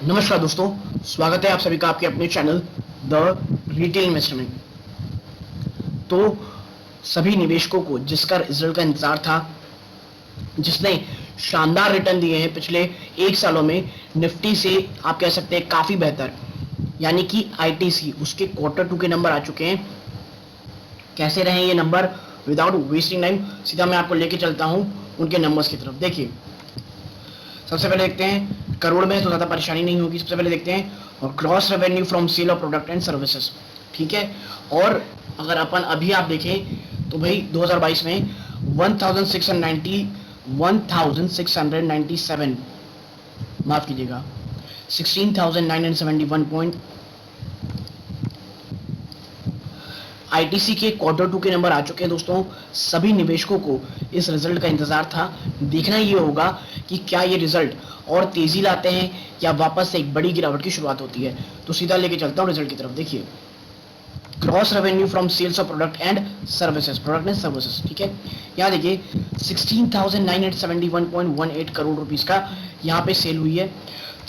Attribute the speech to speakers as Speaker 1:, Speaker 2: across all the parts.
Speaker 1: नमस्कार दोस्तों, स्वागत है आप सभी का आपके अपने चैनल द रिटेल इन्वेस्टर में। तो सभी निवेशकों को जिसका रिजल्ट का इंतजार था, जिसने शानदार रिटर्न दिए हैं पिछले एक सालों में, निफ्टी से आप कह सकते हैं काफी बेहतर, यानी कि आईटीसी उसके Q2 के नंबर आ चुके हैं। कैसे रहे ये नंबर? विदाउट वेस्टिंग टाइम सीधा मैं आपको लेके चलता हूं उनके नंबर्स की तरफ। देखिए, सबसे पहले देखते हैं करोड़ में, तो ज़्यादा परेशानी नहीं होगी। सबसे पहले देखते हैं और gross revenue from sale of product and services, ठीक है। और अगर अपन अभी आप देखें तो भाई 2022 में 1697, माफ कीजिएगा 16,971 आईटीसी के Q2 के नंबर आ चुके हैं दोस्तों। सभी निवेशकों को इस रिजल्ट का इंतजार था। देखना ये होगा कि क्या ये रिजल्ट और तेजी लाते हैं या वापस से एक बड़ी गिरावट की शुरुआत होती है। तो सीधा लेके चलता हूँ रिजल्ट की तरफ। देखिए, gross revenue from sales of product and services, ठीक है। यहाँ देखिए 16,971.18 करोड़ रुपीस का यहाँ पे सेल हुई है,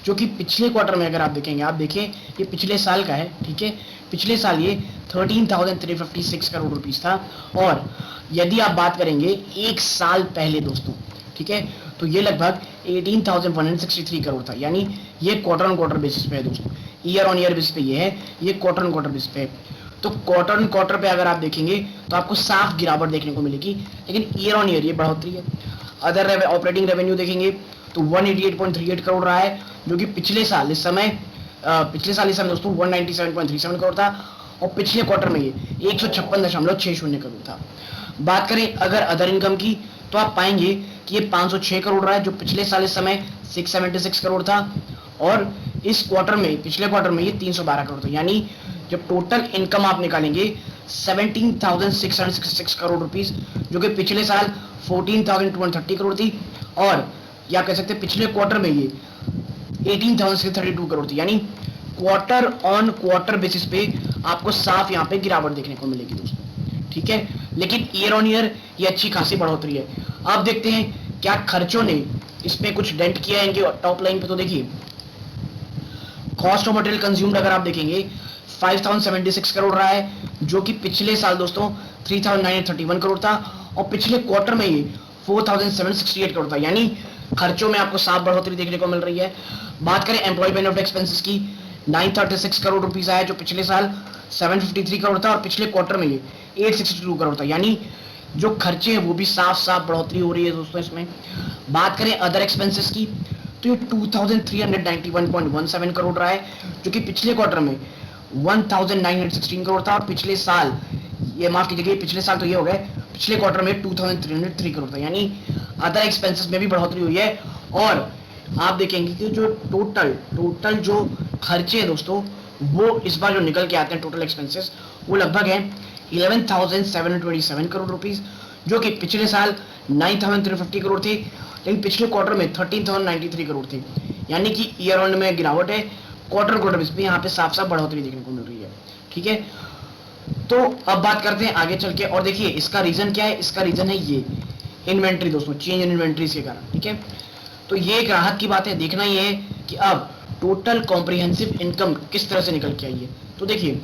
Speaker 1: जो कि पिछले क्वार्टर में अगर आप देखेंगे, आप देखें ये पिछले साल का है, ठीक है। पिछले साल ये 13,356 करोड़ रुपीस था। और यदि आप बात करेंगे एक साल पहले दोस्तों, ठीक है, तो ये लगभग 18,163 करोड़ था। यानी ये क्वार्टर ऑन क्वार्टर बेसिस पे है दोस्तों, ईयर ऑन ईयर बेसिस पे ये है, ये क्वार्टर ऑन क्वार्टर बेसिस पे है। तो क्वार्टर ऑन क्वार्टर पे अगर आप देखेंगे तो आपको साफ गिरावट देखने को मिलेगी, लेकिन ईयर ऑन ईयर ये बढ़ोतरी है। अदर ऑपरेटिंग रेवेन्यू देखेंगे तो 188.38 करोड़ रहा है, जो कि पिछले साल इस समय दोस्तों 197.37 करोड़ था। और पिछले क्वार्टर में ये 156.60 करोड़ था। बात करें अगर अदर इनकम की, तो आप पाएंगे कि ये 506 करोड़ रहा है, जो पिछले साल इस समय 676 करोड़ था। और इस क्वार्टर में, पिछले क्वार्टर में ये 312 करोड़ था। यानी जब टोटल इनकम आप निकालेंगे 17,666 करोड़ रुपीस, जो कि पिछले साल 14,230 करोड़ थी। और या कह सकते हैं पिछले क्वार्टर में ये 18,632 करोड़ थी। यानी क्वार्टर ऑन क्वार्टर बेसिस पे आपको साफ यहाँ पे गिरावट देखने को मिलेगी दोस्तों, ठीक है। लेकिन ईयर ऑन ईयर ये अच्छी खासी बढ़ोतरी है। अब देखते हैं क्या खर्चों ने इसमें कुछ डेंट किया है इनके टॉप लाइन पे। तो देखिए, कॉस्ट ऑफ मटेरियल कंज्यूम्ड अगर आप देखेंगे 5,076 करोड़ रहा है, जो कि पिछले साल दोस्तों 3,931 करोड़ था। और पिछले क्वार्टर में ये 4,768 करोड़ था। यानी खर्चों में आपको साफ बढ़ोतरी देखने को मिल रही है। बात करें एम्प्लॉय बेनिफिट एक्सपेंसेस की, 936 करोड़ रुपीस आया, जो पिछले साल 753 करोड़ था। और पिछले क्वार्टर में ये 862 करोड़ था। यानी जो खर्चे हैं वो भी साफ साफ बढ़ोतरी हो रही है दोस्तों इसमें। बात करें अदर एक्सपेंसेस की, तो ये 2,391.17 करोड़ रहा है, जो कि पिछले क्वार्टर में 1,916 करोड़ था। और पिछले साल, ये माफ कीजिएगा, पिछले साल तो ये हो गए, पिछले क्वार्टर में 2,303 करोड़ था। यानी अदर एक्सपेंसेस में भी बढ़ोतरी हुई है। और आप देखेंगे कि जो टोटल जो खर्चे हैं दोस्तों, वो इस बार जो निकल के आते हैं टोटल एक्सपेंसेस, वो लगभग है 11,727 करोड़ रुपीस, जो कि पिछले साल 9,350 करोड़ थे। लेकिन पिछले क्वार्टर में 13,093 करोड़ थे। यानी कि ईयर ऑन में गिरावट है, क्वार्टर बेस पे यहाँ पे साफ साफ बढ़ोतरी देखने को मिल रही है, ठीक है। तो अब बात करते हैं आगे चल के, और देखिए इसका रीजन क्या है। इसका रीजन है ये इन्वेंट्री दोस्तों, चेंज इन इन्वेंट्रीज के कारण, ठीक है। तो ये एक राहत की बात है। देखना ये है कि अब टोटल कॉम्प्रिहेंसिव इनकम किस तरह से निकल के आई है। तो देखिए,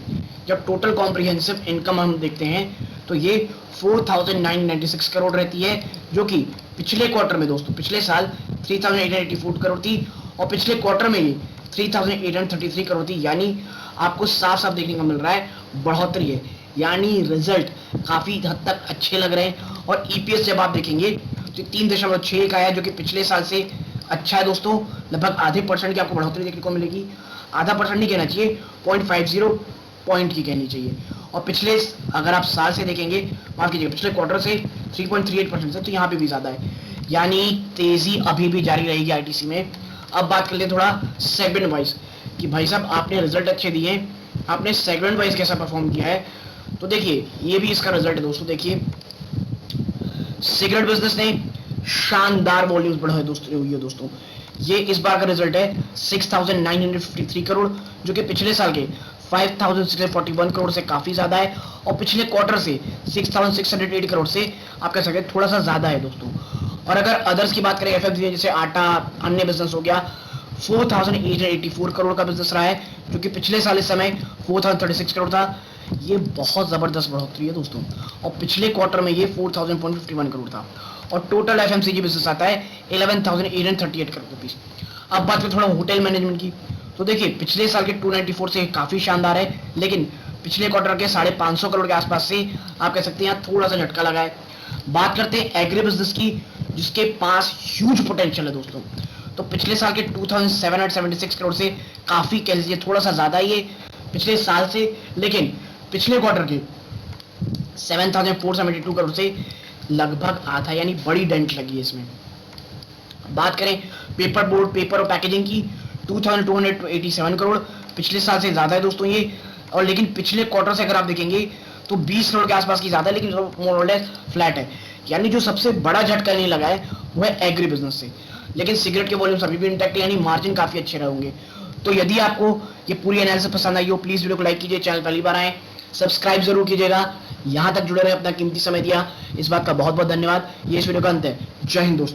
Speaker 1: जब टोटल कॉम्प्रिहेंसिव इनकम हम देखते हैं तो ये 4,996 करोड़ रहती है, जो कि पिछले क्वार्टर में दोस्तों, पिछले साल 3,884 करोड़ थी। और पिछले क्वार्टर में ये 3,833 करोड़ थी। यानी आपको साफ साफ देखने को मिल रहा है बढ़ोतरी है। यानी रिजल्ट काफी हद तक अच्छे लग रहे हैं। और ईपीएस जब आप देखेंगे तो 3.6 का है, जो कि पिछले साल से अच्छा है दोस्तों। लगभग आधे % की आपको बढ़ोतरी देखने को मिलेगी। आधा % नहीं कहना चाहिए, 0.50 पॉइंट की कहनी चाहिए। और पिछले, अगर आप साल से देखेंगे, माफ कीजिएगा पिछले क्वार्टर से 3.38% से, तो यहाँ पे भी ज्यादा है। यानी तेजी अभी भी जारी रहेगी आईटीसी में। अब बात कर ले थोड़ा सेगमेंट वाइज कि भाई साहब आपने रिजल्ट अच्छे दिए, आपने सेगमेंट वाइज कैसा परफॉर्म किया है। तो देखिए, ये भी इसका रिजल्ट है दोस्तों। देखिए, सिगरेट बिजनेस ने शानदार वॉल्यूम्स बढ़ाए दोस्तों। ये इस बार का रिजल्ट है 6,953 करोड़, जो कि पिछले साल के 5,641 करोड़ से काफी ज्यादा है। और पिछले क्वार्टर से 6,608 करोड़ से आप कह सकते हैं थोड़ा सा ज्यादा है दोस्तों। और अगर अदर्स की बात करें, एफएमसीजी जैसे आटा, अन्य बिजनेस हो गया, 4884 करोड़ का बिजनेस रहा है, जो कि पिछले साल इस समय 4036 करोड़ था। ये बहुत जबरदस्त बढ़ोतरी है दोस्तों। और पिछले क्वार्टर में ये 4051 करोड़ था। और टोटल एफएमसीजी बिजनेस आता है 11,838 करोड़ रुपीज। अब बात करें थोड़ा होटल मैनेजमेंट की, तो देखिए पिछले साल के 294 से काफी शानदार है, लेकिन पिछले क्वार्टर के 550 करोड़ के आसपास से आप कह सकते हैं यहाँ थोड़ा सा झटका लगा है। बात करते हैं एग्री बिजनेस की, जिसके पास ह्यूज पोटेंशियल है दोस्तों। तो पिछले साल के 2776 करोड़ से काफी कह लीजिए थोड़ा सा ज्यादा ही है पिछले साल से, लेकिन पिछले क्वार्टर के 7472 करोड़ से लगभग आधा, यानी बड़ी डेंट लगी है इसमें। बात करें पेपर बोर्ड, पेपर और पैकेजिंग की, 2287 करोड़, पिछले साल से ज्यादा है दोस्तों ये। और लेकिन पिछले क्वार्टर से अगर आप देखेंगे तो 20 करोड़ के आसपास की ज्यादा है, लेकिन मोर और लेस फ्लैट है। यानी जो सबसे बड़ा झटका नहीं लगा है वो है एग्री बिजनेस से। लेकिन सिगरेट के वॉल्यूम अभी भी इंटैक्ट है, यानी मार्जिन काफी अच्छे रहेंगे। तो यदि आपको ये पूरी एनालिसिस पसंद आई हो, प्लीज वीडियो को लाइक कीजिए, चैनल पहली बार आए सब्सक्राइब जरूर कीजिएगा। यहाँ तक जुड़े रहे, अपना कीमती समय दिया, इस बात का बहुत बहुत धन्यवाद। ये इस वीडियो का अंत है। जय हिंद दोस्तों।